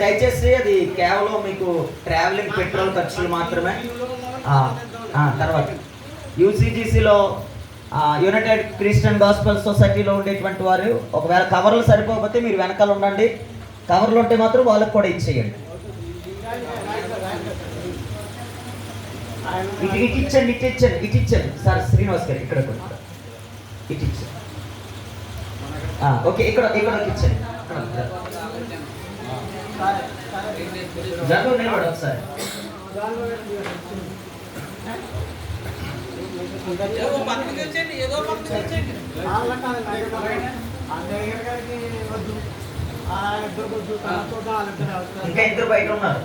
దయచేసి అది కేవలం మీకు ట్రావెలింగ్ పెట్రోల్ ఖర్చులు మాత్రమే. తర్వాత యూసీజీసీలో యునైటెడ్ క్రిస్టియన్ గాస్పెల్ సొసైటీలో ఉండేటువంటి వారు ఒకవేళ కవర్లు సరిపోకపోతే మీరు వెనకాల ఉండండి, కవర్లు ఉంటే మాత్రం వాళ్ళకి కూడా ఇచ్చేయండి. ఇటిచ్చండి సార్ శ్రీనివాస్ గారు ఇక్కడ ఇటిచ్చండి. ఓకే ఇక్కడ ఇచ్చేయండి. జగన్ నిలబడు ఒకసారి. ఇంకా ఇద్దరు బయట ఉన్నారు.